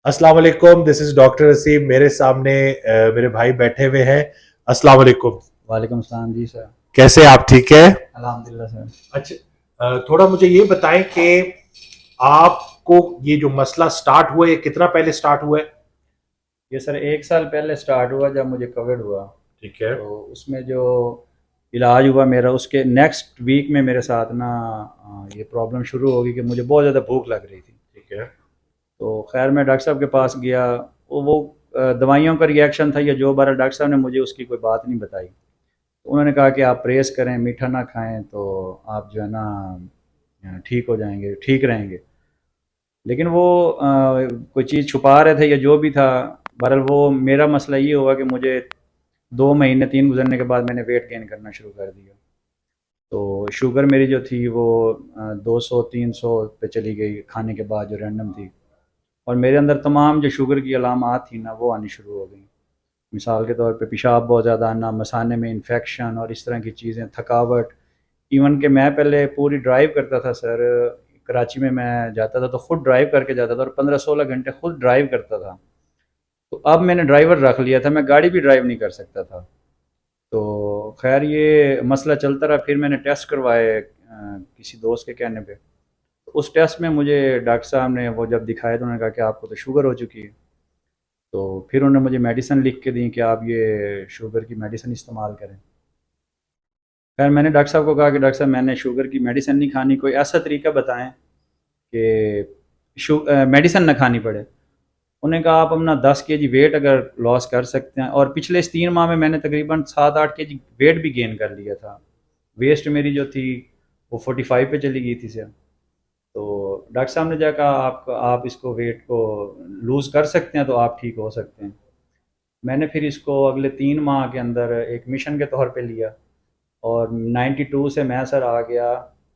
अस्सलाम वालेकुम, this is doctor असीम। मेरे सामने मेरे भाई बैठे हुए हैं। अस्सलाम वालेकुम। वालेकुम सलाम जी सर। कैसे आप? ठीक है? अल्हम्दुलिल्लाह सर। अच्छा, थोड़ा मुझे ये बताएं कि आपको ये जो मसला स्टार्ट हुआ, ये कितना पहले स्टार्ट हुआ है? ये सर 1 साल पहले स्टार्ट हुआ जब मुझे कोविड हुआ। ठीक है। तो उसमें जो इलाज हुआ मेरा, उसके नेक्स्ट वीक में मेरे साथ ना ये प्रॉब्लम शुरू हो गई कि मुझे बहुत ज़्यादा भूख लग रही थी। ठीक है। तो खैर मैं डॉक्टर साहब के पास गया। वो दवाइयों का रिएक्शन था या जो बार डॉक्टर साहब ने मुझे उसकी कोई बात नहीं बताई। तो उन्होंने कहा कि आप परहेज़ करें, मीठा ना खाएं, तो आप जो है ना ठीक हो जाएंगे, ठीक रहेंगे। लेकिन वो कोई चीज़ छुपा रहे थे या जो भी था। बहरहाल वो मेरा मसला ये हुआ कि मुझे 2 महीने 3 गुजरने के बाद मैंने वेट गेन करना शुरू कर दिया। तो शुगर मेरी जो थी वो 200-300 पे चली गई खाने के बाद, जो रैंडम थी। और मेरे अंदर तमाम जो शुगर की अलामात थी ना, वो आनी शुरू हो गई। मिसाल के तौर पे पेशाब बहुत ज़्यादा आना, मसाने में इन्फेक्शन और इस तरह की चीज़ें, थकावट। इवन कि मैं पहले पूरी ड्राइव करता था सर। कराची में मैं जाता था तो ख़ुद ड्राइव करके जाता था और 15-16 घंटे खुद ड्राइव करता था। तो अब मैंने ड्राइवर रख लिया था, मैं गाड़ी भी ड्राइव नहीं कर सकता था। तो खैर ये मसला चलता रहा। फिर मैंने टेस्ट करवाए किसी दोस्त के कहने पे। तो उस टेस्ट में मुझे डॉक्टर साहब ने वो जब दिखाया तो उन्होंने कहा कि आपको तो शुगर हो चुकी है। तो फिर उन्होंने मुझे मेडिसिन लिख के दी कि आप ये शुगर की मेडिसिन इस्तेमाल करें। खैर मैंने डॉक्टर साहब को कहा कि डॉक्टर साहब मैंने शुगर की मेडिसिन नहीं खानी, कोई ऐसा तरीका बताएं कि मेडिसिन ना खानी पड़े। उन्होंने कहा आप अपना 10 kg वेट अगर लॉस कर सकते हैं, और पिछले इस 3 माह में मैंने तकरीबन 7-8 kg वेट भी गेन कर लिया था। वेस्ट मेरी जो थी वो 45 पे चली गई थी सर। तो डॉक्टर साहब ने कहा आप इसको वेट को लूज़ कर सकते हैं तो आप ठीक हो सकते हैं। मैंने फिर इसको अगले 3 माह के अंदर एक मिशन के तौर पे लिया, और 92 से मैं सर आ गया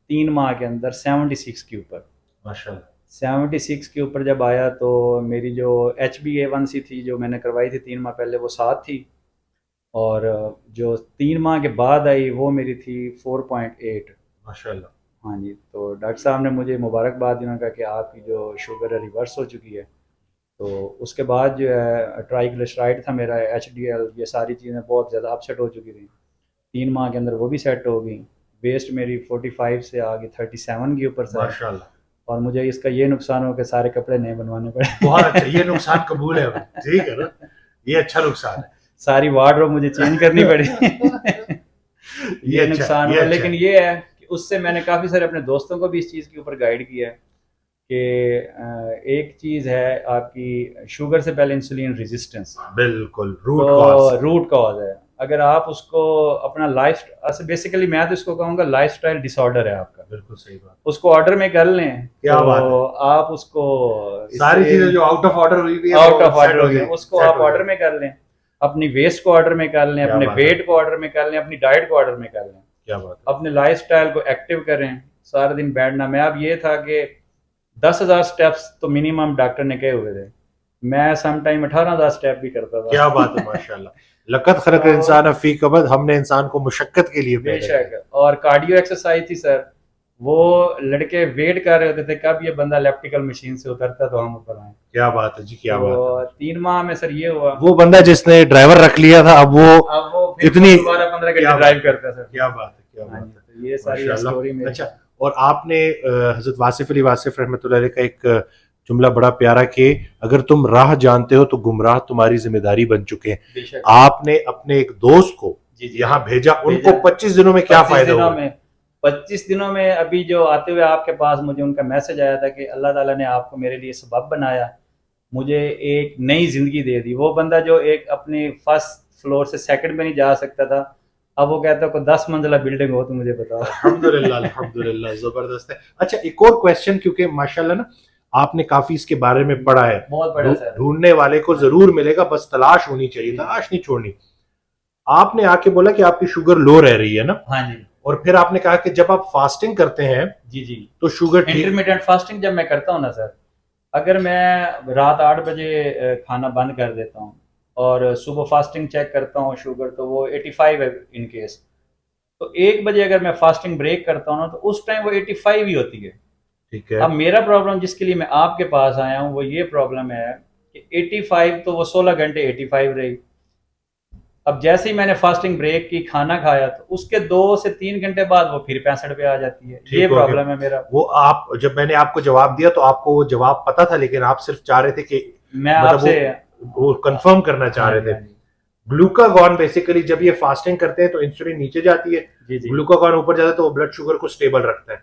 3 माह के अंदर 76 के ऊपर। माशाल्लाह। 76 के ऊपर जब आया तो मेरी जो HbA1c थी, जो मैंने करवाई थी 3 माह पहले, वो 7 थी। और जो 3 माह के बाद आई वो मेरी थी 4.8। माशाल्लाह। हाँ जी। तो डॉक्टर साहब ने मुझे मुबारकबाद दी, उन्होंने कहा कि आपकी जो शुगर है रिवर्स हो चुकी है। तो उसके बाद जो है ट्राइग्लिसराइड था मेरा, HDL, ये सारी चीज़ें बहुत ज़्यादा अपसेट हो चुकी थी। 3 माह के अंदर वो भी सेट हो गई। वेस्ट मेरी 45 से आ गई 37 के ऊपर से। माशाल्लाह। और मुझे इसका ये नुकसान हो कि सारे कपड़े नए बनवाने पड़े। बहुत अच्छा, ये नुकसान कबूल है। ठीक है ना, ये अच्छा नुकसान है। सारी वार्डरोब मुझे चेंज करनी पड़ी। ये अच्छा, नुकसान ये हुआ। अच्छा लेकिन है। ये है कि उससे मैंने काफ़ी सारे अपने दोस्तों को भी इस चीज़ के ऊपर गाइड किया है कि एक चीज़ है आपकी शुगर से पहले इंसुलिन रेजिस्टेंस। बिल्कुल, रूट कॉज। तो रूट कॉज है। अगर आप उसको अपना लाइफ, बेसिकली मैं तो इसको कहूँगा लाइफस्टाइल डिसऑर्डर है आपका। बिल्कुल सही बात। उसको ऑर्डर में कर लें क्या तो बात है। आप उसको सारी चीजें जो आउट ऑफ ऑर्डर हुई हुई है आउट वो ऑफ सेट ऑर्डर हो हो गया, जाएगी, उसको सेट आप हो ऑर्डर जाएगी। में कर लें। अपनी वेस्ट को ऑर्डर में कर लें, क्या अपने बात है। वेट को ऑर्डर में कर लें, अपनी डाइट को ऑर्डर में कर लें। क्या बात है। अपने लाइफस्टाइल को एक्टिव करें, सारा दिन बैठना। मैं अब ये था कि 10,000 स्टेप्स तो मिनिमम डॉक्टर ने कहे हुए थे, मैं सम टाइम 18,000 स्टेप भी करता था। क्या बात है, माशाल्लाह। लक़द खलक़ इंसान फी कबद, हमने इंसान को मुशक्कत के लिए पैदा किया। बेशक। और कार्डियो एक्सरसाइज थी सर। वो लड़के वेट कर रहे होते थे कब ये बंदा इलेक्ट्रिकल मशीन से उतरता तो हम ऊपर आए। क्या बात है जी, क्या बात तो है। 3 माह में सर ये हुआ। वो बंदा जिसने ड्राइवर रख लिया था, अब वो फिर इतनी दोबारा 15 क्या घंटे ड्राइव करता है सर। क्या बात है, क्या हाँ बात जी। है। तो ये सारी माशाल्लाह। स्टोरी मेरी। अच्छा, और आपने हजरत वासिफ अली वासिफ रहमतुल्लाह अलैह का एक जुमला बड़ा प्यारा कि अगर तुम राह जानते हो तो गुमराह तुम्हारी जिम्मेदारी बन चुके हैं। बेशक। आपने अपने एक दोस्त को जी जी यहाँ भेजा, उनको भेजा। 25 दिनों में क्या 25 फायदा दिनों हुआ? में 25 दिनों में अभी जो आते हुए आपके पास मुझे उनका मैसेज आया था कि अल्लाह ताला ने आपको मेरे लिए सबब बनाया, मुझे एक नई जिंदगी दे दी। वो बंदा जो एक अपनी फर्स्ट फ्लोर से सेकंड पे नहीं जा सकता था, अब वो कहता है कोई 10 मंजिला बिल्डिंग हो तो मुझे बताओ। अल्हम्दुलिल्लाह, अल्हम्दुलिल्लाह, जबरदस्त है। अच्छा, एक और क्वेश्चन, क्योंकि माशाल्लाह ना आपने काफी इसके बारे में पढ़ा है। बहुत बड़ा सर। ढूंढने वाले को जरूर मिलेगा, बस तलाश होनी चाहिए, तलाश नहीं छोड़नी। आपने आके बोला कि आपकी शुगर लो रह रही है ना, हाँ जी। और फिर आपने कहा कि जब आप फास्टिंग करते हैं जी जी। तो शुगर ठीक। इंटरमीडिएट फास्टिंग जब मैं करता हूँ ना सर, अगर मैं रात 8 बजे खाना बंद कर देता हूँ और सुबह फास्टिंग चेक करता हूँ शुगर तो वो 85 है इन केस, तो 1 बजे अगर मैं फास्टिंग ब्रेक करता हूँ ना तो उस टाइम वो 85 ही होती है। ठीक है। अब मेरा प्रॉब्लम जिसके लिए मैं आपके पास आया हूँ वो ये प्रॉब्लम है कि 85 तो वो 16 घंटे 85 रही। अब जैसे ही मैंने फास्टिंग ब्रेक की, खाना खाया, तो उसके 2 से 3 घंटे बाद वो फिर 65 पे आ जाती है। ठीक ये हो गया। प्रॉब्लम है मेरा। वो आप जब मैंने आपको जवाब दिया तो आपको वो जवाब पता था, लेकिन आप सिर्फ चाह रहे थे कि मैं मतलब आपसे वो कंफर्म करना चाह हाँ रहे जी, थे। हाँ जी। ग्लूकागॉन बेसिकली जब ये फास्टिंग करते हैं तो इंसुलिन नीचे जाती है, जी, जी। ग्लूकागॉन ऊपर जाता है तो वो ब्लड शुगर को स्टेबल रखता है।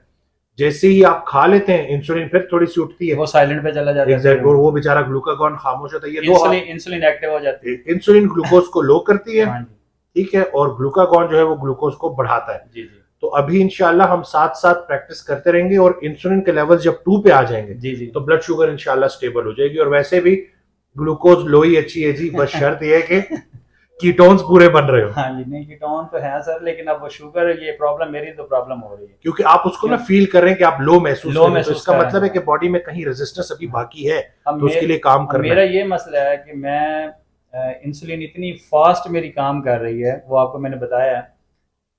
जैसे ही आप खा लेते हैं इंसुलिन फिर थोड़ी सी उठती है, वो साइलेंट पे चला जाता है। एग्जैक्ट, और वो बेचारा ग्लूकागॉन खामोश होता है। ये दो इंसुलिन एक्टिव हो जाती है। इंसुलिन ग्लूकोज को लो करती है, हाँ जी, ठीक है, और ग्लूकागॉन जो है वो ग्लूकोज को बढ़ाता है। जी, जी। तो अभी इंशाल्लाह हम साथ साथ प्रैक्टिस करते रहेंगे और इंसुलिन के लेवल जब 2 पे आ जाएंगे जी, जी। तो ब्लड शुगर इंशाल्लाह स्टेबल हो जाएगी। और वैसे भी ग्लूकोज लो ही अच्छी है जी, बस शर्त यह है कि कीटोन्स पूरे बन रहे हो, हाँ जी, नहीं कीटोन तो है सर, लेकिन अब वो शुगर, ये प्रॉब्लम, मेरी तो प्रॉब्लम हो रही है। क्योंकि आप उसको ना फील कर रहे हैं कि आप लो महसूस कर रहे हैं, तो महसूस इसका कर रहे मतलब है हैं। कि बॉडी में कहीं रेजिस्टेंस अभी बाकी है, अब तो उसके लिए काम अब करना मेरा है। ये मसला है कि मैं इंसुलिन इतनी फास्ट मेरी काम कर रही है, वो आपको मैंने बताया है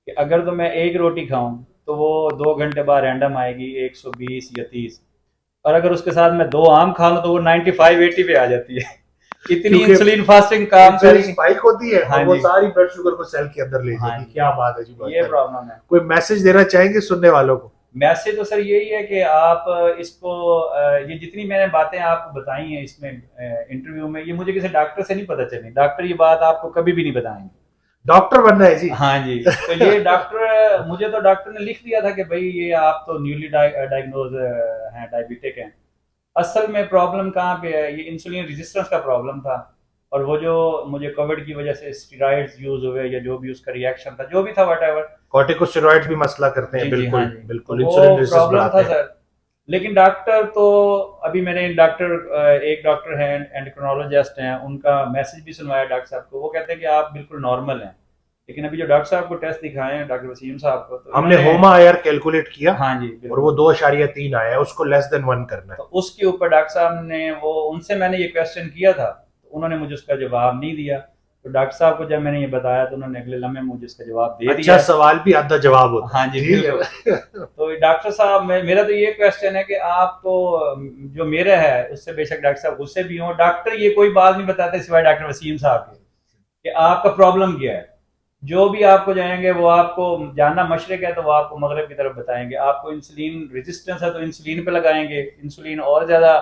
कि अगर तो मैं एक रोटी खाऊं तो वो 2 घंटे बाद रैंडम आएगी 120 या 30, और अगर उसके साथ मैं 2 आम खा लूं तो वो 95 80 पे आ जाती है। इतनी क्योंकि इंसुलिन फास्टिंग काम कर रही है। स्पाइक होती है हाँ और वो जी। सारी ब्लड शुगर को सेल के अंदर ले हाँ जाएगी। जी। क्या बात है जी, बात ये है। प्रॉब्लम है। कोई मैसेज देना चाहेंगे सुनने वालों को? मैसेज तो सर यही है कि आप इसको ये जितनी मैंने बातें आपको बताई हैं इसमें इंटरव्यू में, ये मुझे किसी डॉक्टर से नहीं पता चली। डॉक्टर ये बात आपको कभी भी नहीं बताएंगे। डॉक्टर बनना है जी। हाँ जी, तो ये डॉक्टर, मुझे तो डॉक्टर ने लिख दिया था कि भाई ये आप तो न्यूली डायग्नोज हैं, डायबिटिक हैं। असल में प्रॉब्लम कहाँ पे है, ये इंसुलिन रेजिस्टेंस का प्रॉब्लम था, और वो जो मुझे कोविड की वजह से स्टेरॉइड्स यूज हुए या जो भी उसका रिएक्शन था, जो भी था व्हाटएवर, कॉर्टिकोस्टेरॉइड्स भी मसला करते हैं, जी, जी, बिल्कुल हाँ जी, बिल्कुल, तो इंसुलिन वो रेजिस्टेंस प्रॉब्लम बढ़ाते था हैं। सर। लेकिन डॉक्टर तो, अभी मैंने एक डॉक्टर हैं, एंडोक्रिनोलॉजिस्ट हैं, उनका मैसेज भी सुनवाया डॉक्टर साहब को। वो कहते हैं कि आप बिल्कुल नॉर्मल हैं। लेकिन अभी जो डॉक्टर साहब को टेस्ट दिखाए हैं, डॉक्टर वसीम साहब को, तो हमने उन्होंने- होमा आयर कैलकुलेट किया हाँ जी, और बिल्कुल। वो 2.3 आया है, उसको लेस देन 1 करना है। तो उसके ऊपर डॉक्टर साहब ने, वो उनसे मैंने ये क्वेश्चन किया था, तो उन्होंने मुझे उसका जवाब नहीं दिया। तो डॉक्टर साहब को जब मैंने ये बताया तो उन्होंने अगले लम्हे मुझे इसका जवाब दे अच्छा दिया। सवाल भी आधा जवाब होता है। हाँ जी, ठीक है। बिल्कुल। तो डॉक्टर साहब, मेरा तो ये क्वेश्चन है कि आप तो, जो मेरा है उससे बेशक डॉक्टर साहब गुस्से भी हों, डॉक्टर ये कोई बात नहीं बताते सिवाय डॉक्टर वसीम साहब के कि आपका प्रॉब्लम क्या है। जो भी आपको जाएंगे वो आपको जानना मशरक है तो वो आपको मगरब की तरफ बताएंगे। आपको इंसुलिन रेजिस्टेंस है तो इंसुलिन पे लगाएंगे, इंसुलिन और ज्यादा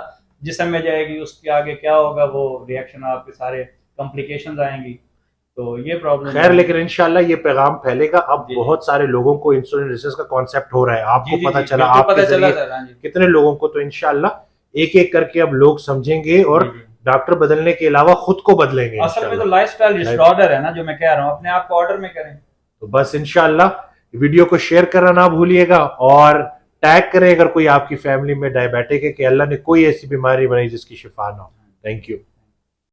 जिस्म में जाएगी, उसके आगे क्या होगा, वो रिएक्शन, आपके सारे कॉम्प्लिकेशंस आएंगी। तो ये प्रॉब्लम खैर, लेकिन इंशाल्लाह ये पैगाम फैलेगा। अब जी, बहुत सारे लोगों को इंसुलिन रेजिस्टेंस का कॉन्सेप्ट हो रहा है, आपको जी, जी, पता जी, चला, बिल्कुल आपके पता चला जरिए सर। हाँ जी, कितने लोगों को, तो इंशाल्लाह एक एक करके अब लोग समझेंगे और जी, जी। डॉक्टर बदलने के अलावा खुद को बदलेंगे असल में तो इंशाल्लाह। लाइफस्टाइल डिसऑर्डर है ना, जो मैं कह रहा हूँ, अपने आप को ऑर्डर में करें। तो बस इंशाल्लाह वीडियो को शेयर करना ना भूलिएगा और टैग करें अगर कोई आपकी फैमिली में डायबिटिक है कि अल्लाह ने कोई ऐसी बीमारी बनाई जिसकी शिफा ना हो। Thank you.